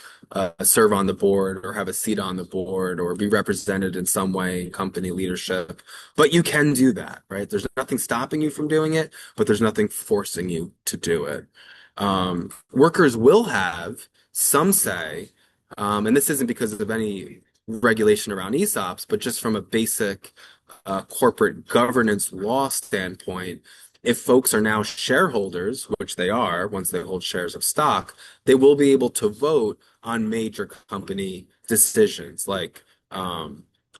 serve on the board or have a seat on the board or be represented in some way in company leadership. But you can do that, right? There's nothing stopping you from doing it, but there's nothing forcing you to do it. Workers will have some say, and this isn't because of any regulation around ESOPs, but just from a basic corporate governance law standpoint, if folks are now shareholders, which they are once they hold shares of stock, they will be able to vote on major company decisions like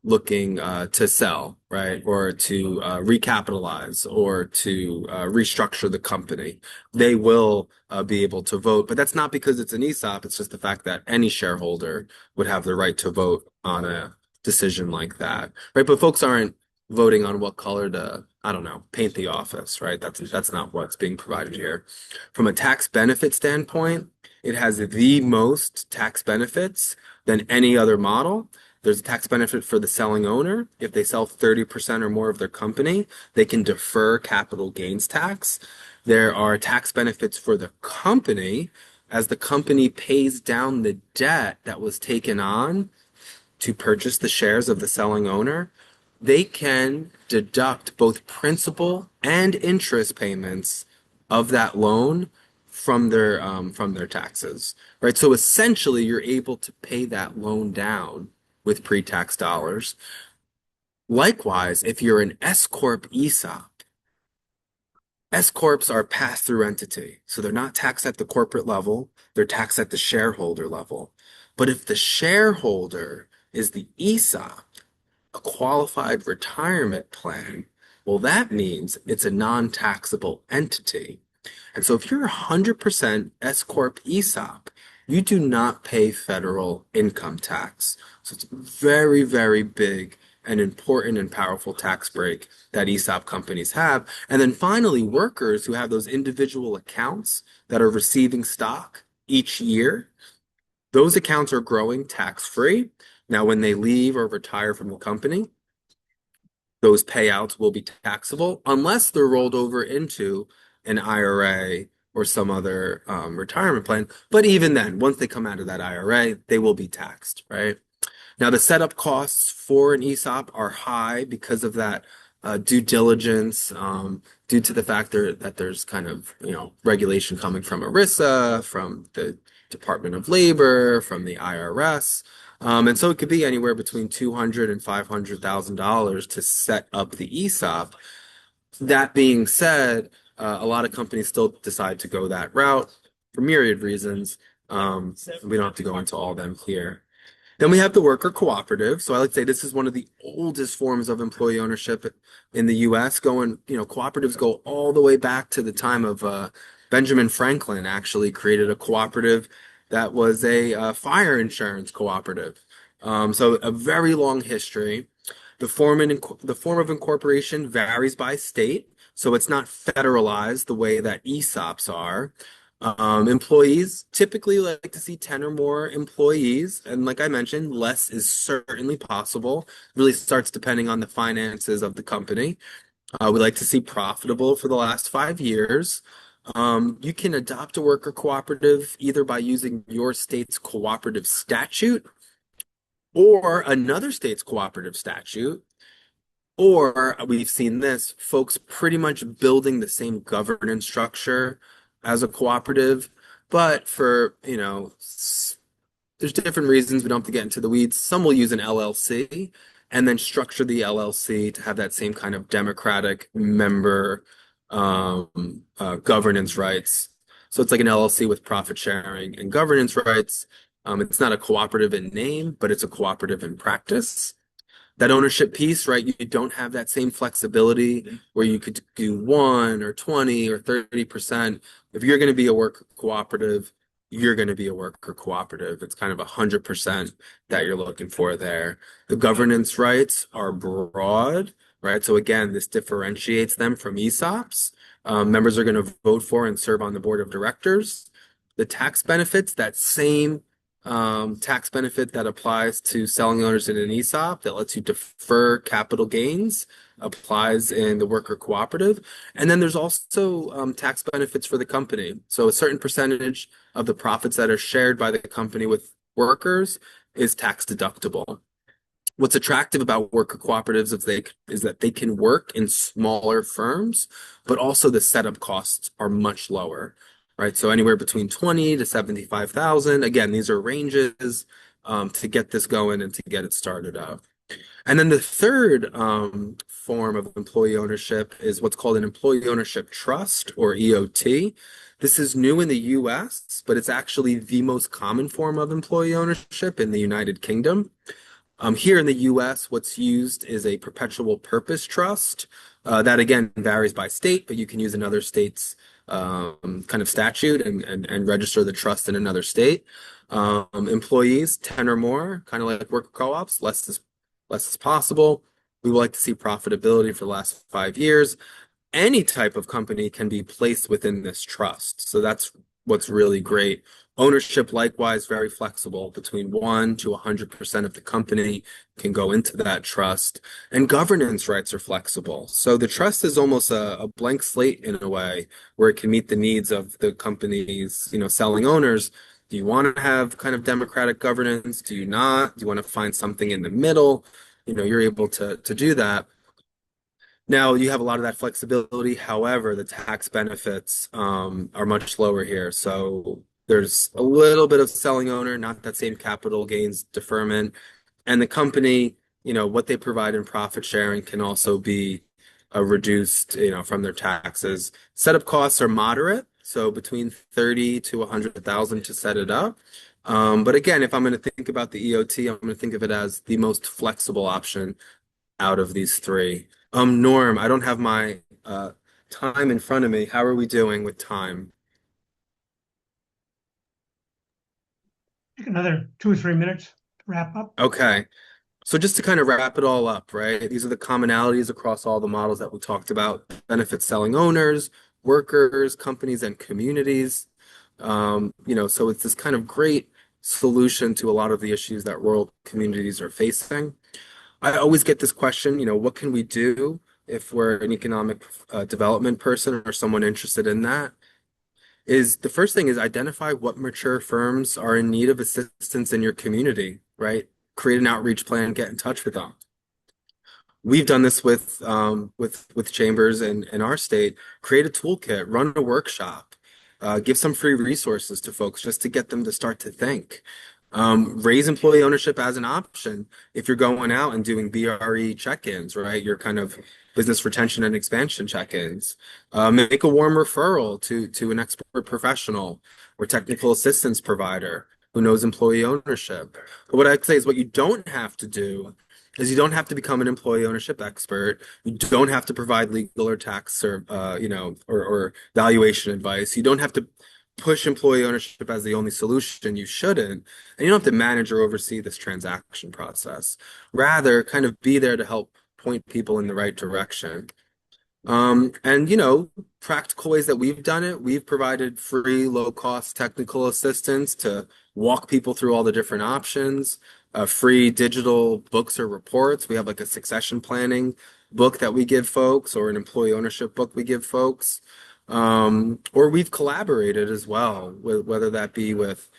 looking to sell, right? Or to recapitalize or to restructure the company. They will be able to vote, but that's not because it's an ESOP. It's just the fact that any shareholder would have the right to vote on a decision like that, right? But folks aren't voting on what color to, I don't know, paint the office, right? That's not what's being provided here. From a tax benefit standpoint, it has the most tax benefits than any other model. There's a tax benefit for the selling owner. If they sell 30% or more of their company, they can defer capital gains tax. There are tax benefits for the company as the company pays down the debt that was taken on to purchase the shares of the selling owner. They can deduct both principal and interest payments of that loan from their taxes, right? So essentially, you're able to pay that loan down with pre-tax dollars. Likewise, if you're an S corp ESOP, S corps are a pass-through entity, so they're not taxed at the corporate level; they're taxed at the shareholder level. But if the shareholder is the ESOP, a qualified retirement plan, well, that means it's a non-taxable entity. And so if you're 100% S Corp ESOP, you do not pay federal income tax. So it's a very, very big and important and powerful tax break that ESOP companies have. And then finally, workers who have those individual accounts that are receiving stock each year, those accounts are growing tax-free. Now, when they leave or retire from the company, those payouts will be taxable unless they're rolled over into an IRA or some other retirement plan. But even then, once they come out of that IRA, they will be taxed, right? Now, the setup costs for an ESOP are high because of that due diligence, due to the fact that there's kind of, regulation coming from ERISA, from the Department of Labor, from the IRS. And so it could be anywhere between $200,000 and $500,000 to set up the ESOP. That being said, a lot of companies still decide to go that route for myriad reasons. We don't have to go into all of them here. Then we have the worker cooperative. So I like to say this is one of the oldest forms of employee ownership in the US. Cooperatives go all the way back to the time of Benjamin Franklin actually created a cooperative that was a fire insurance cooperative. So a very long history. The form of incorporation varies by state, so it's not federalized the way that ESOPs are. Employees typically like to see 10 or more employees, and like I mentioned, less is certainly possible. Really starts depending on the finances of the company. We like to see profitable for the last 5 years. You can adopt a worker cooperative either by using your state's cooperative statute or another state's cooperative statute. Or we've seen this, folks pretty much building the same governance structure as a cooperative, but for, there's different reasons. We don't have to get into the weeds. Some will use an LLC and then structure the LLC to have that same kind of democratic member governance rights. So it's like an LLC with profit sharing and governance rights. It's not a cooperative in name, but it's a cooperative in practice. That ownership piece, right? You don't have that same flexibility where you could do 1 or 20 or 30%. If you're going to be a worker cooperative, you're going to be a worker cooperative. It's kind of 100% that you're looking for there. The governance rights are broad, right? So again, this differentiates them from ESOPs. Members are going to vote for and serve on the board of directors. The tax benefits, that same tax benefit that applies to selling owners in an ESOP that lets you defer capital gains applies in the worker cooperative. And then there's also tax benefits for the company. So a certain percentage of the profits that are shared by the company with workers is tax deductible. What's attractive about worker cooperatives is that they can work in smaller firms, but also the setup costs are much lower, right? So anywhere between 20 to 75,000. Again, these are ranges to get this going and to get it started up. And then the third form of employee ownership is what's called an employee ownership trust, or EOT. This is new in the US, but it's actually the most common form of employee ownership in the United Kingdom. Here in the US, what's used is a perpetual purpose trust. That again varies by state, but you can use another state's kind of statute and register the trust in another state. Employees, 10 or more, kind of like worker co-ops, less is possible. We would like to see profitability for the last 5 years. Any type of company can be placed within this trust. So that's what's really great. Ownership, likewise, very flexible. Between 1 to 100% of the company can go into that trust. And governance rights are flexible. So the trust is almost a blank slate in a way, where it can meet the needs of the company's, selling owners. Do you want to have kind of democratic governance? Do you not? Do you want to find something in the middle? You're able to do that. Now you have a lot of that flexibility. However, the tax benefits are much lower here. So there's a little bit of selling owner, not that same capital gains deferment. And the company, what they provide in profit sharing can also be reduced, from their taxes. Setup costs are moderate, so between 30 to 100,000 to set it up. But again, if I'm going to think about the EOT, I'm going to think of it as the most flexible option out of these three. Norm, I don't have my time in front of me. How are we doing with time? Take another 2 or 3 minutes to wrap up. Okay. So just to kind of wrap it all up, right? These are the commonalities across all the models that we talked about. Benefits selling owners, workers, companies, and communities. So it's this kind of great solution to a lot of the issues that rural communities are facing. I always get this question, what can we do if we're an economic development person or someone interested in that? Is the first thing is identify what mature firms are in need of assistance in your community, right? Create an outreach plan, get in touch with them. We've done this with chambers in our state. Create a toolkit, run a workshop, give some free resources to folks just to get them to start to think. Raise employee ownership as an option if you're going out and doing BRE check-ins, right? Your kind of business retention and expansion check-ins. Make a warm referral to an expert professional or technical assistance provider who knows employee ownership. But what I'd say is what you don't have to do is you don't have to become an employee ownership expert. You don't have to provide legal or tax or valuation advice. You don't have to push employee ownership as the only solution. You shouldn't. And you don't have to manage or oversee this transaction process. Rather, kind of be there to help point people in the right direction. And practical ways that we've done it, we've provided free, low-cost technical assistance to walk people through all the different options, free digital books or reports. We have like a succession planning book that we give folks, or an employee ownership book we give folks. Or we've collaborated as well, with whether that be with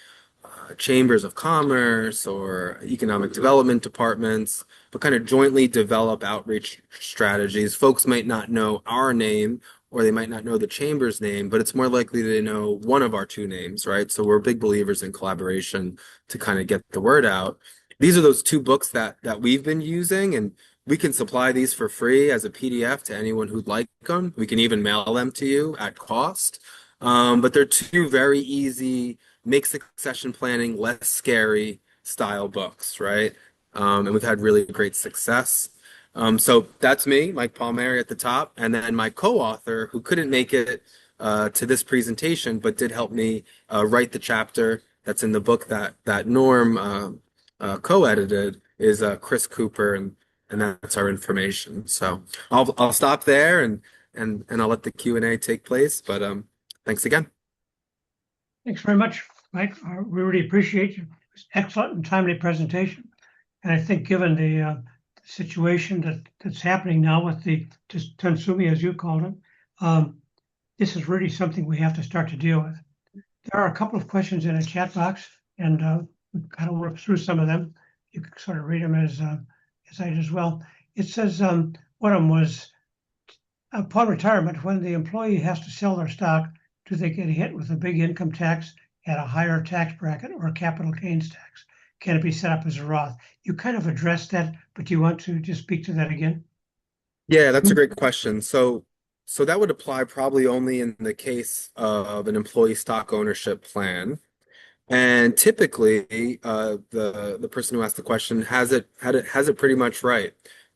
chambers of commerce or economic development departments, but kind of jointly develop outreach strategies. Folks might not know our name, or they might not know the chamber's name, but it's more likely they know one of our two names, right? So we're big believers in collaboration to kind of get the word out. These are those two books that we've been using, and we can supply these for free as a PDF to anyone who'd like them. We can even mail them to you at cost. But they're two very easy, make succession planning less scary style books, right? And we've had really great success. So that's me, Mike Palmieri at the top, and then my co-author, who couldn't make it to this presentation, but did help me write the chapter that's in the book that Norm co-edited, is Chris Cooper, and that's our information. So I'll stop there and I'll let the Q&A take place. But thanks again. Thanks very much, Mike. We really appreciate your excellent and timely presentation. And I think given the situation that's happening now with the Tsunamis, as you called it, this is really something we have to start to deal with. There are a couple of questions in a chat box, and we kind of work through some of them. You can sort of read them as I did as well. It says one of them was, upon retirement, when the employee has to sell their stock, do they get hit with a big income tax at a higher tax bracket or a capital gains tax? Can it be set up as a Roth? You kind of addressed that, but do you want to just speak to that again? Yeah, that's a great question. So that would apply probably only in the case of an employee stock ownership plan. And typically, the person who asked the question has it pretty much right.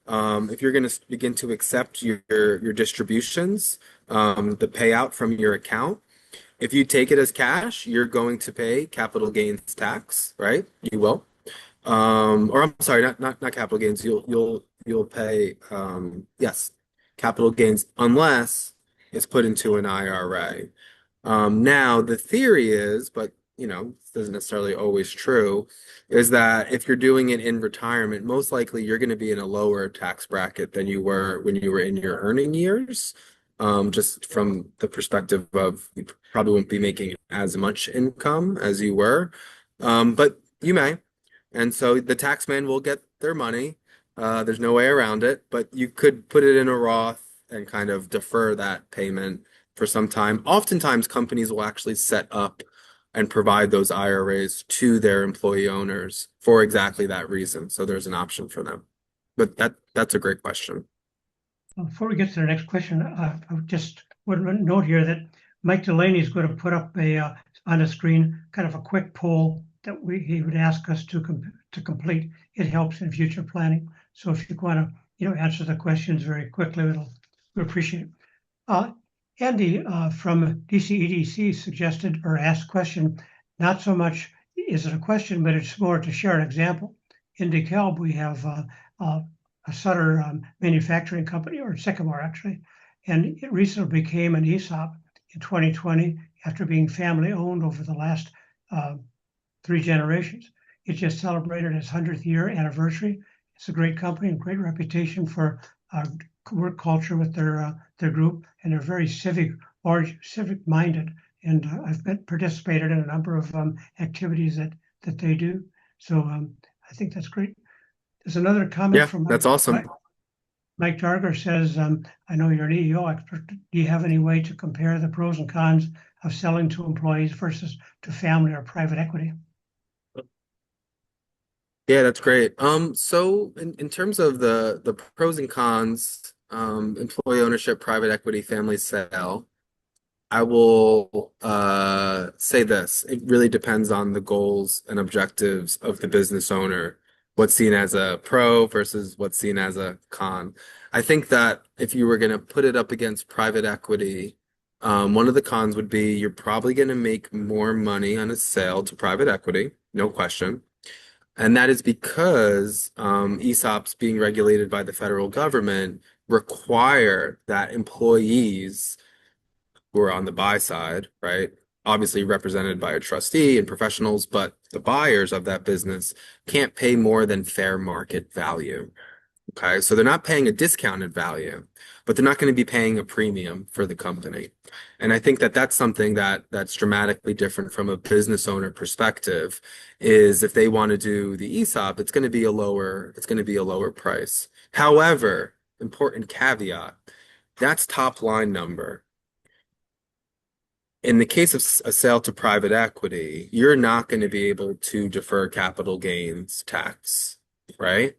If you're going to begin to accept your distributions, the payout from your account, if you take it as cash, you're going to pay capital gains tax, right? You will. Or I'm sorry, not capital gains. You'll pay yes, capital gains unless it's put into an IRA. Now, the theory is, but this isn't necessarily always true, is that if you're doing it in retirement, most likely you're going to be in a lower tax bracket than you were when you were in your earning years. Just from the perspective of you probably won't be making as much income as you were, but you may. And so the taxman will get their money. There's no way around it, but you could put it in a Roth and kind of defer that payment for some time. Oftentimes, companies will actually set up and provide those IRAs to their employee owners for exactly that reason. So there's an option for them. But that's a great question. Before we get to the next question, I just would note here that Mike Delaney is going to put up on the screen kind of a quick poll that he would ask us to complete. It helps in future planning. So if you want to answer the questions very quickly, we appreciate it. Andy from DCEDC suggested or asked question, not so much is it a question, but it's more to share an example. In DeKalb, we have a Sutter manufacturing company, or Sycamore actually, and it recently became an ESOP in 2020 after being family owned over the last 3 generations. It just celebrated its 100th year anniversary. It's a great company and great reputation for work culture with their group, and they're very civic minded. And I've participated in a number of activities that they do. So I think that's great. There's another comment Yeah, from that's awesome. Mike Darger says, I know you're an EEO expert. Do you have any way to compare the pros and cons of selling to employees versus to family or private equity? Yeah, that's great. So in terms of the pros and cons, employee ownership, private equity, family sale, I will say this. It really depends on the goals and objectives of the business owner, what's seen as a pro versus what's seen as a con. I think that if you were going to put it up against private equity, one of the cons would be you're probably going to make more money on a sale to private equity, no question. And that is because ESOPs being regulated by the federal government require that employees who are on the buy side, right? Obviously represented by a trustee and professionals, but the buyers of that business can't pay more than fair market value. Okay, so they're not paying a discounted value, but they're not going to be paying a premium for the company. And I think that that's something that's dramatically different from a business owner perspective, is if they want to do the ESOP, it's going to be a lower price. However, important caveat, that's top line number. In the case of a sale to private equity, you're not going to be able to defer capital gains tax, right?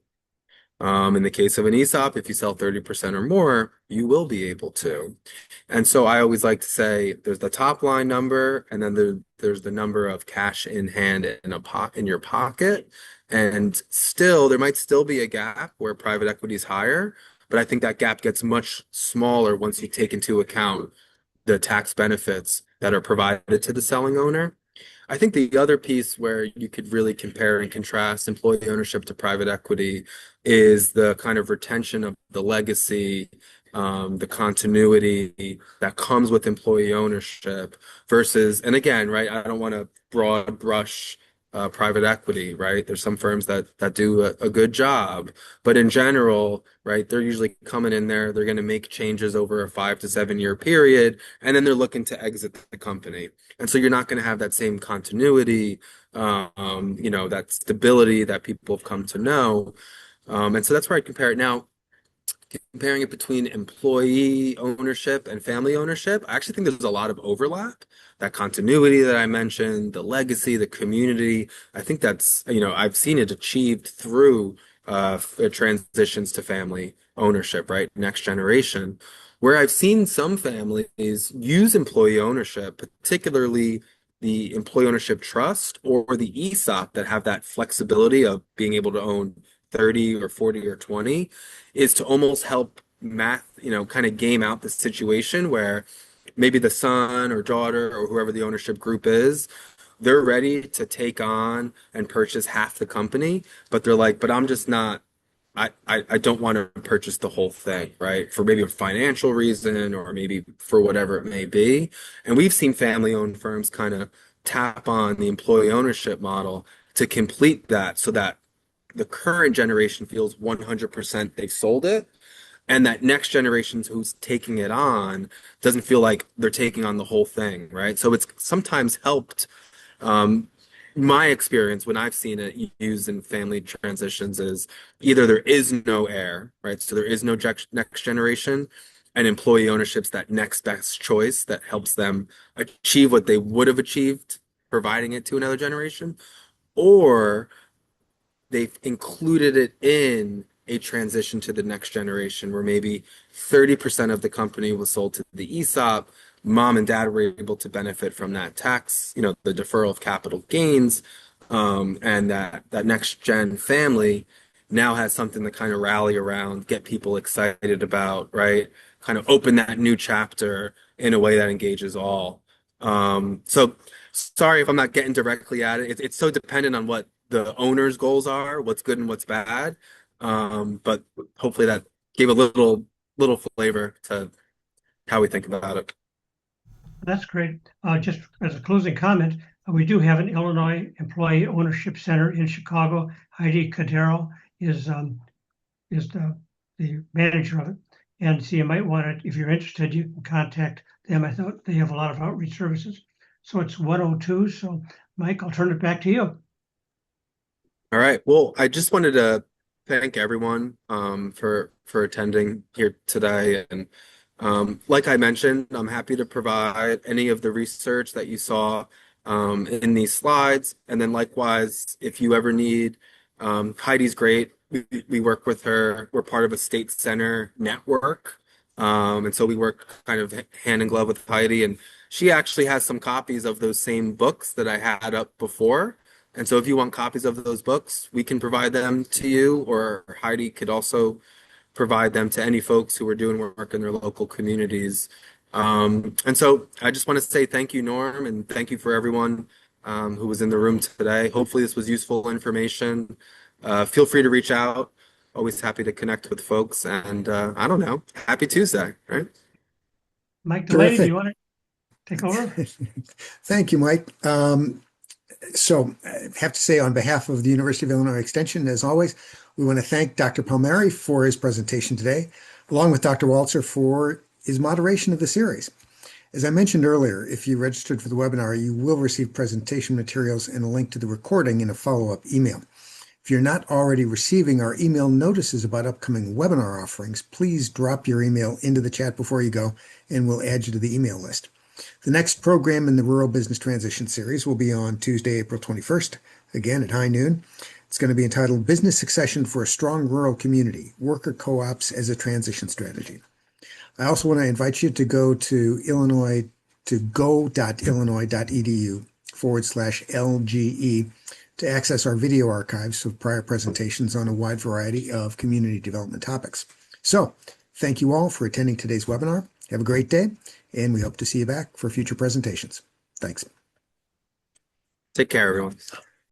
In the case of an ESOP, if you sell 30% or more, you will be able to. And so I always like to say there's the top line number, and then there's the number of cash in hand in your pocket. And still, there might still be a gap where private equity is higher, but I think that gap gets much smaller once you take into account the tax benefits that are provided to the selling owner. I think the other piece where you could really compare and contrast employee ownership to private equity is the kind of retention of the legacy, the continuity that comes with employee ownership versus, and again, right, I don't want to broad brush private equity, right? There's some firms that do a good job, but in general, right, they're usually coming in there, they're going to make changes over a 5 to 7 year period, and then they're looking to exit the company. And so you're not going to have that same continuity, that stability that people have come to know. And so that's where I compare it. Now, comparing it between employee ownership and family ownership, I actually think there's a lot of overlap. That continuity that I mentioned, the legacy, the community, I think that's, I've seen it achieved through transitions to family ownership, right? Next generation. Where I've seen some families use employee ownership, particularly the employee ownership trust or the ESOP that have that flexibility of being able to own 30 or 40 or 20 is to almost help kind of game out the situation where maybe the son or daughter or whoever the ownership group is, they're ready to take on and purchase half the company, but they're like, but I'm just not, I don't want to purchase the whole thing, right? For maybe a financial reason or maybe for whatever it may be. And we've seen family-owned firms kind of tap on the employee ownership model to complete that so that the current generation feels 100% they've sold it, and that next generation who's taking it on doesn't feel like they're taking on the whole thing, right? So it's sometimes helped um, my experience when I've seen it used in family transitions is either there is no heir, right? So there is no next generation, and employee ownership's that next best choice that helps them achieve what they would have achieved providing it to another generation, or they've included it in a transition to the next generation where maybe 30% of the company was sold to the ESOP. Mom and dad were able to benefit from that tax, the deferral of capital gains, and that next gen family now has something to kind of rally around, get people excited about, right? Kind of open that new chapter in a way that engages all. So sorry if I'm not getting directly at it. It's so dependent on what the owner's goals are, what's good and what's bad. But hopefully that gave a little flavor to how we think about it. That's great. Just as a closing comment, we do have an Illinois Employee Ownership Center in Chicago. Heidi Cadero is the manager of it. And so you might want to, if you're interested, you can contact them. I thought they have a lot of outreach services. So it's 102. So Mike, I'll turn it back to you. All right. Well, I just wanted to thank everyone for attending here today. And like I mentioned, I'm happy to provide any of the research that you saw in these slides. And then likewise, if you ever need, Heidi's great. We work with her. We're part of a state center network. And so we work kind of hand in glove with Heidi. And she actually has some copies of those same books that I had up before. And so if you want copies of those books, we can provide them to you, or Heidi could also provide them to any folks who are doing work in their local communities. And so I just want to say thank you, Norm, and thank you for everyone who was in the room today. Hopefully this was useful information. Feel free to reach out. Always happy to connect with folks. And I don't know, happy Tuesday, right? Mike Delaney, do Terrific. you want to take over? Thank you, Mike. So I have to say, on behalf of the University of Illinois Extension, as always, we want to thank Dr. Palmieri for his presentation today, along with Dr. Walzer for his moderation of the series. As I mentioned earlier, if you registered for the webinar, you will receive presentation materials and a link to the recording in a follow-up email. If you're not already receiving our email notices about upcoming webinar offerings, please drop your email into the chat before you go, and we'll add you to the email list. The next program in the Rural Business Transition Series will be on Tuesday, April 21st, again at high noon. It's going to be entitled Business Succession for a Strong Rural Community, Worker Co-ops as a Transition Strategy. I also want to invite you to go to go.illinois.edu/LGE to access our video archives of prior presentations on a wide variety of community development topics. So, thank you all for attending today's webinar. Have a great day, and we hope to see you back for future presentations. Thanks. Take care, everyone.